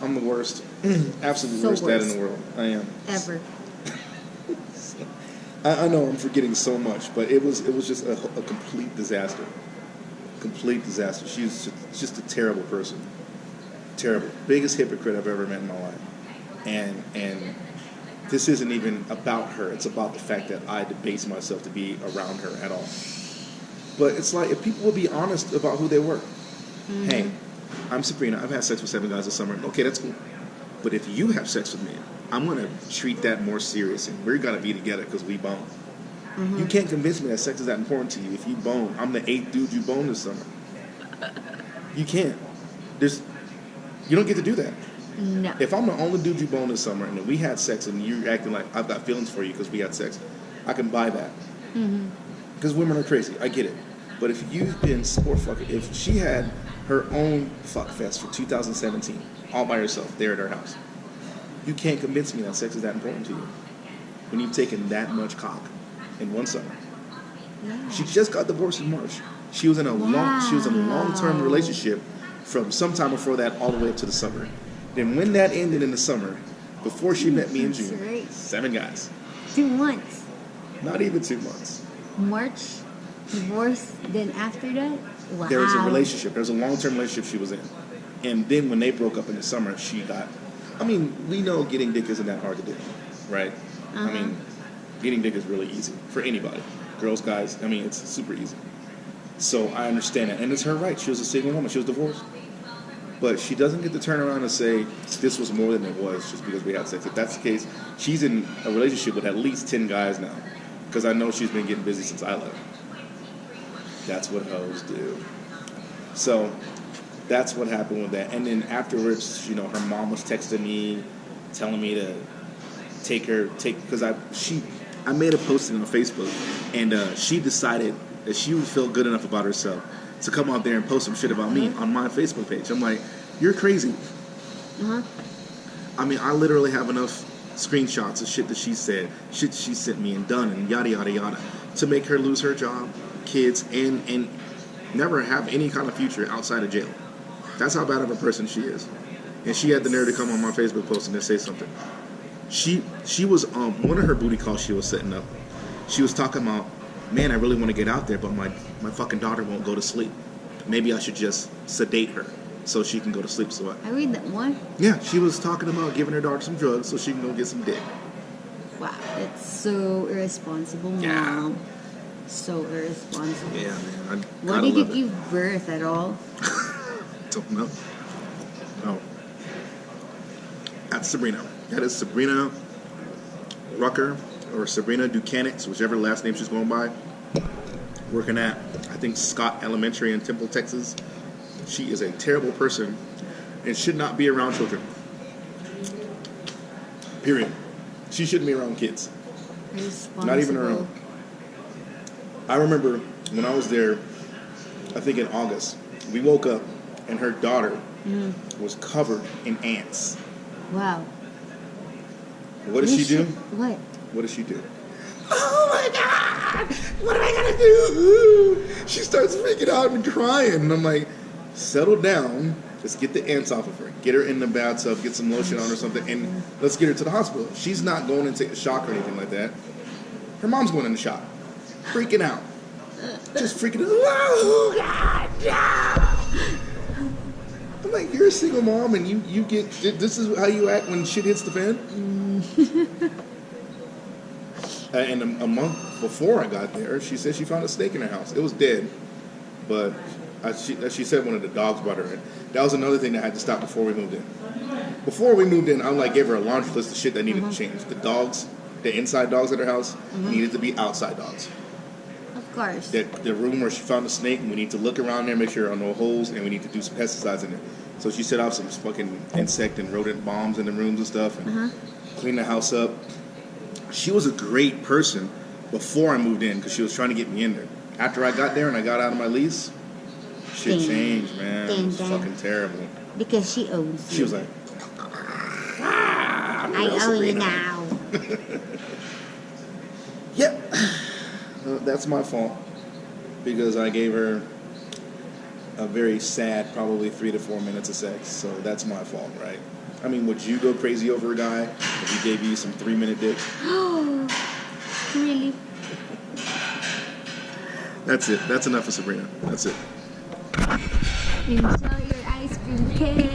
I'm the worst. Absolute So worst dad in the world. I am. Ever. I know I'm forgetting so much, but it was just a complete disaster. Complete disaster. She's just a terrible person. Terrible. Biggest hypocrite I've ever met in my life. And this isn't even about her. It's about the fact that I debase myself to be around her at all. But it's like, if people would be honest about who they were. Mm-hmm. Hey, I'm Sabrina. I've had sex with 7 guys this summer. Okay, that's cool. But if you have sex with me, I'm going to treat that more serious, and we're going to be together because we bone. Mm-hmm. You can't convince me that sex is that important to you if you bone. I'm the 8th dude you boned this summer. You can't. You don't get to do that. No. If I'm the only dude you boned this summer and we had sex and you're acting like I've got feelings for you because we had sex, I can buy that. Because women are crazy. I get it. But if you've been sport fucking, if she had her own fuck fest for 2017, all by herself, there at her house, you can't convince me that sex is that important to you when you've taken that much cock in one summer. Yeah. She just got divorced in March. She was in a long-term relationship from sometime before that all the way up to the summer. Then when that ended in the summer, before she met me in June, 7 guys. 2 months. Not even 2 months. March, divorce, then after that? Wow. There was a relationship. There was a long-term relationship she was in. And then when they broke up in the summer, she got... I mean, we know getting dick isn't that hard to do, right? I mean, getting dick is really easy for anybody. Girls, guys, I mean, it's super easy. So I understand that. And it's her right. She was a single woman. She was divorced. But she doesn't get to turn around and say, this was more than it was just because we had sex. If that's the case, she's in a relationship with at least 10 guys now. Because I know she's been getting busy since I left. That's what hoes do. So that's what happened with that. And then afterwards, her mom was texting me, telling me to because I made a posting on Facebook, and she decided that she would feel good enough about herself to come out there and post some shit about me on my Facebook page. I'm like, you're crazy. I mean, I literally have enough screenshots of shit that she said, shit she sent me and done, and yada, yada, yada, to make her lose her job, kids, and never have any kind of future outside of jail. That's how bad of a person she is. And she had the nerve to come on my Facebook post and say something. She was, one of her booty calls she was setting up, she was talking about, man, I really want to get out there, but my fucking daughter won't go to sleep. Maybe I should just sedate her so she can go to sleep. So I read that one. Yeah, she was talking about giving her daughter some drugs so she can go get some dick. Wow, that's so irresponsible, Mom. Yeah. So irresponsible. Yeah, man. Why did you give birth at all? Don't know. Oh. That's Sabrina. That is Sabrina Rucker, or Sabrina Ducanix, whichever last name she's going by, working at, I think, Scott Elementary in Temple, Texas. She is a terrible person and should not be around children. Period. She shouldn't be around kids. Not even her own. I remember when I was there, I think in August, we woke up and her daughter was covered in ants. Wow. What does she do? What? What does she do? Oh my God! What am I gonna do? She starts freaking out and crying. And I'm like, settle down. Just get the ants off of her. Get her in the bathtub. Get some lotion on or something. And let's get her to the hospital. She's not going to take a shock or anything like that. Her mom's going in the shock. Freaking out. Just freaking out. Oh God, no! I'm like, you're a single mom and you get, this is how you act when shit hits the fan? And a month before I got there, she said she found a snake in her house. It was dead, but she said one of the dogs brought her in. That was another thing that had to stop before we moved in. Before we moved in, I gave her a laundry list of shit that needed to change. The dogs, the inside dogs at her house, needed to be outside dogs. Of course. The room where she found the snake, we need to look around there, make sure there are no holes, and we need to do some pesticides in there. So she set off some fucking insect and rodent bombs in the rooms and stuff, and clean the house up. She was a great person before I moved in because she was trying to get me in there. After I got there and I got out of my lease, shit changed, man. It was fucking terrible. Because she owns you. She was like, I owe you now. Yep. That's my fault. Because I gave her a very sad, probably 3 to 4 minutes of sex. So that's my fault, right? I mean, would you go crazy over a guy if he gave you some 3-minute dick? Really? That's it. That's enough for Sabrina. That's it. Enjoy your ice cream cake.